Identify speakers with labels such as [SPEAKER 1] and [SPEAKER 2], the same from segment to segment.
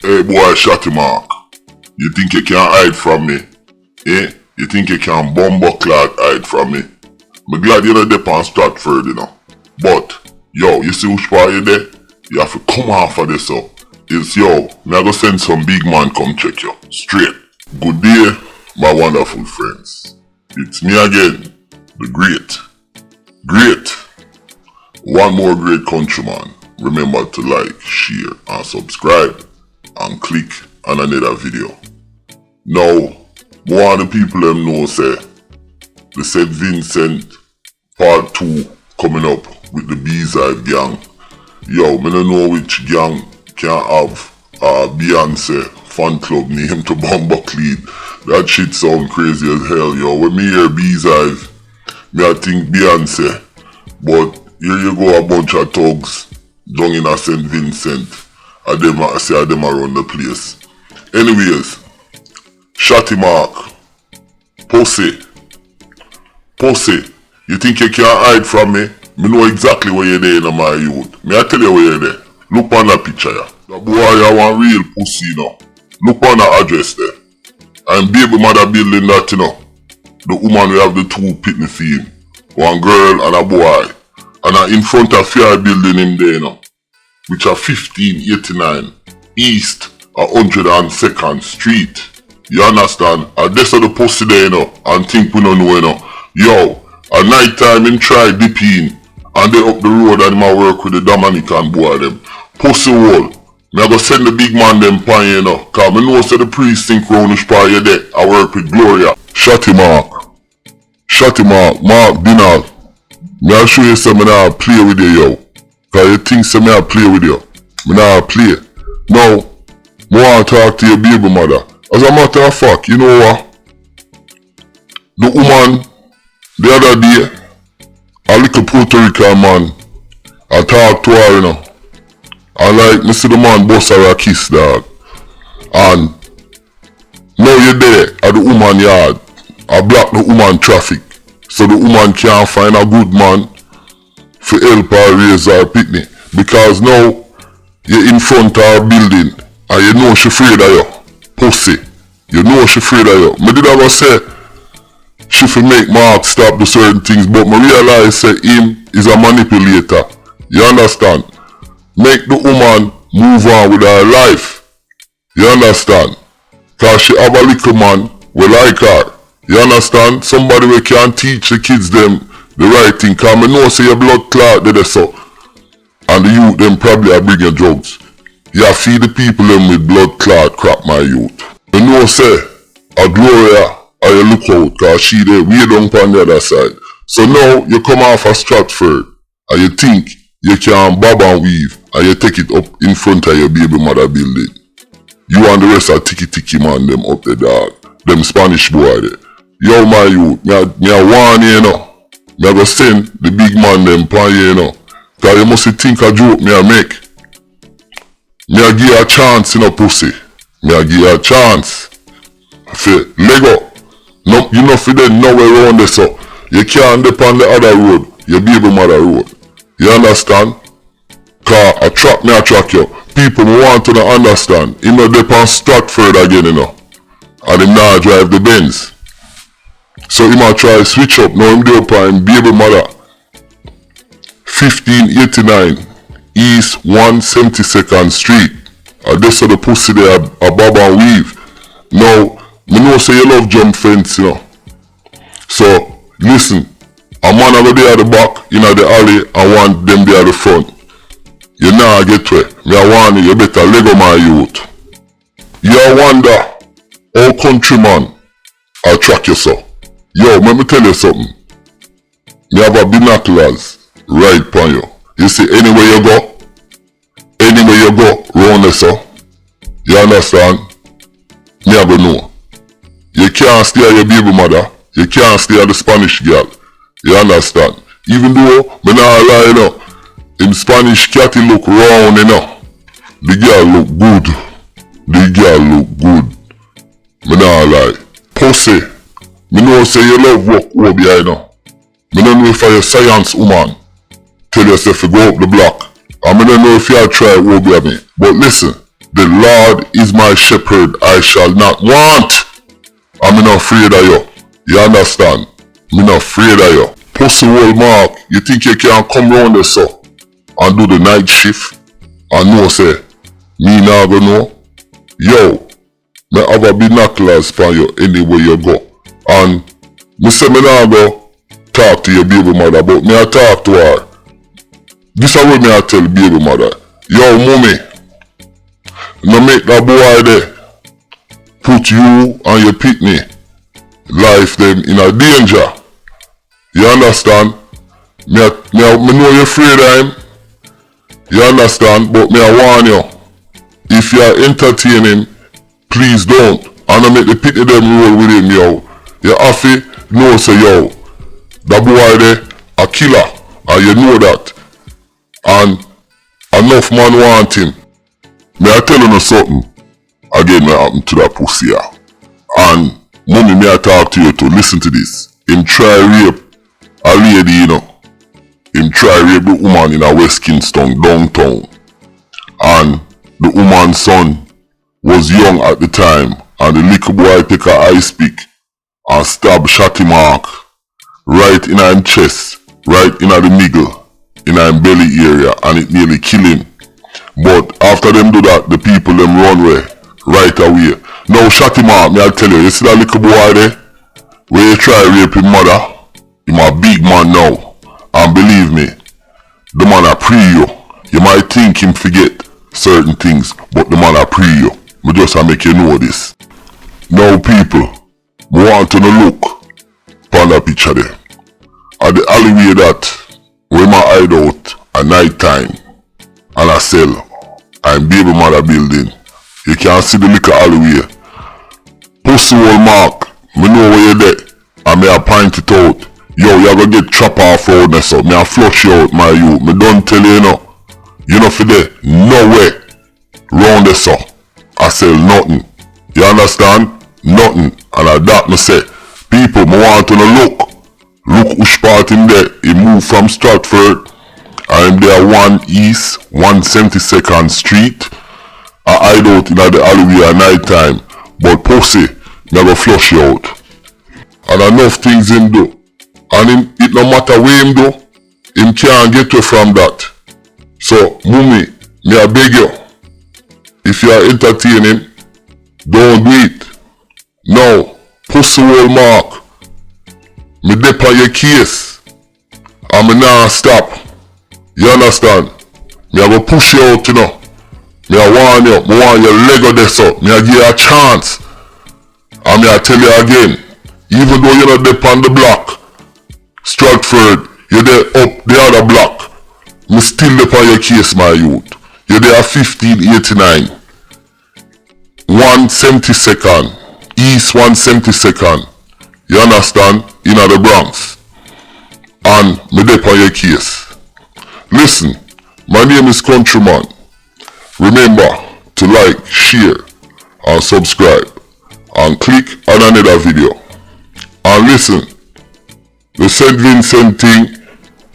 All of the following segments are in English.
[SPEAKER 1] Hey boy, Shotty Mark. You think you can hide from me? Eh? You think you can bumbuckler hide from me? I'm glad you're not there on Stratford, you know. But, yo, you see which part you there? You have to come off of this up. It's yo, me I go send some big man come check you. Straight. Good day, my wonderful friends. It's me again, the great. One more great countryman. Remember to like, share and subscribe and click on another video. Now, more of the people them know say the St. Vincent part 2 coming up with the Beehive gang. Yo, me don't know which gang can have Beyonce fan club name to Bumbucklead. That shit sound crazy as hell, yo. When me hear Beehive, me I think Beyonce. But here you go, a bunch of thugs down in a St. Vincent. I say them around the place. Anyways, Shotty Mark. Pussy. You think you can hide from me? Me know exactly where you're there in my youth. Me I tell you where you're there. Look on that picture ya. The boy you want real pussy, you know. Look on the address there. And baby mother building that, you know. The woman we have the two pitney theme. One girl and a boy. And in front of your building him there, you know. Which are 1589 East 102nd Street. You understand? And this are the pussy there, you know. And think we don't know, you know. Yo, at night time him try dip in. And they up the road and him a work with the Dominican boy them. Pussy hole. Me I go send the big man them pan, you know. Cause me know say the precinct round which part you there. I work with Gloria. Shotty Mark, Mark Dinal. Me I show you some me nah play with you, yo. Cause you think say me I play with you. Me nah play. Now, me want to talk to your baby mother. As a matter of fact, you know what? The woman, the other day, a little Puerto Rican man, I talk to her, you know. I like, me see the man bust her a kiss, dog. And now you're there at the woman yard. I block the woman traffic. So the woman can't find a good man for help her raise her pitney. Because now you're in front of her building and you know she afraid of you. Pussy. You know she afraid of you. Me did ever say she fi make Mark stop do certain things, but me realize say him is a manipulator. You understand? Make the woman move on with her life. You understand? Cause she have a little man we like her. You understand? Somebody we can teach the kids them the right thing. Cause me know say your blood clot there so. And the youth them probably are bringing drugs. You feed the people them with blood clot crap, my youth. You know say a Gloria or you look out cause she there way down on the other side. So now you come off of Stratford and you think you can bob and weave and you take it up in front of your baby mother building. You and the rest of tiki man them up there, dog. Them Spanish boy there. Yo my youth, me a warn you, know. Me a go send the big man them pan you, know. Cause you must think a joke me a make. Me a give you a chance, you know, pussy. Me a give you a chance. Say, Lego. No, you know for them nowhere around there so. You can't depend on the other road. Your baby mother road. You understand? Cause I track you. People want to understand. He no depend Stratford again, you know. And him now drive the Benz. So he might try switch up. Now him there upon baby mother. 1589 East 172nd Street. And this is the pussy there a bob and weave. Now, me know say you love jump fence, you know. So, listen. A man over there at the back, in the alley, I want them there at the front. You now get where. Me I want you better Lego my youth. You wonder how countryman I'll track you so. Yo, let me tell you something. Me have a binoculars right upon you. You see anywhere you go round there so. You understand? Me I go know. You can't stay at your baby mother. You can't stay at the Spanish girl. You understand? Even though me nah lie, you know. Him Spanish catty look round, you know. The girl look good. Me nah lie. Pussy. Me know say you love work over here, you know. Me don't know if you're a science woman. Tell yourself to go up the block. I don't know if you try over me. But listen. The Lord is my shepherd, I shall not want. I'm not afraid of you. You understand? I'm not afraid of you. Pussy old Mark, you think you can come round there so and do the night shift? And no say, me nah go know. Yo, me have a binoculars for you anywhere you go. And me say me nah go talk to your baby mother, but me I talk to her. This is what me I tell baby mother. Yo, mommy, no make that boy there put you and your pitney life them in a danger. You understand? Me know you're afraid of him. You understand? But me I warn you. If you are entertaining, please don't. And I make the pitney them roll with him, yo. You have to know say, yo, that boy there a killer. And you know that. And enough man want him. Me I tell you something. Again, me happen to that pussy here. And mommy, me I talk to you to listen to this. Him try rape a lady, you know. Him try rape the woman in a West Kingston downtown. And the woman's son was young at the time. And the little boy take a ice pick and stab Shotty Mark right in his chest, right in the middle, in his belly area, and it nearly kill him. But after them do that, the people them run away right away. Now Shotty Mark, me I tell you see that little boy there, where you try rape his mother, him a big man now. And believe me, the man a pre you. You might think him forget certain things, but the man a pre you. Me just a make you know this. Now people, me want to look upon that picture there. At the alleyway that where my hide out at night time and I sell and baby mother building. You can see the little alleyway. Pussy old Mark, me know where you there. And me a point it out. Yo, you gonna get chop off road there so. Me a flush you out my youth. Me don't tell you no. You know for there, nowhere round there so. I sell nothing. You understand? Nothing. And at that me say, people me want to look. Look which part in there. He moved from Stratford. I'm there 1 East, 172nd Street. I hide out in the alleyway at night time. But pussy, never flush you out. And enough things him do. And him, it no matter where him do, him can't get you from that. So, mommy, me I beg you. If you are entertaining, don't do it. No, pussy old Mark. Me dip on your case. And me nah stop. You understand? Me I go push you out, you know. Me I warn you. Me want your leg of this up. Me I give you a chance. And me I tell you again. Even though you're not dip on the block, Stratford, you're there up the other block. Me still dip on your case, my youth. You're there 1589. 172nd. East 172nd. You understand? In the Bronx. And me dip on your case. Listen, my name is Countryman. Remember to like, share, and subscribe. And click on another video. And listen, the St. Vincent thing,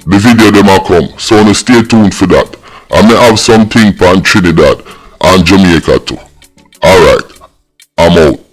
[SPEAKER 1] the video them a come. So stay tuned for that. I may have something for Trinidad and Jamaica too. Alright, I'm out.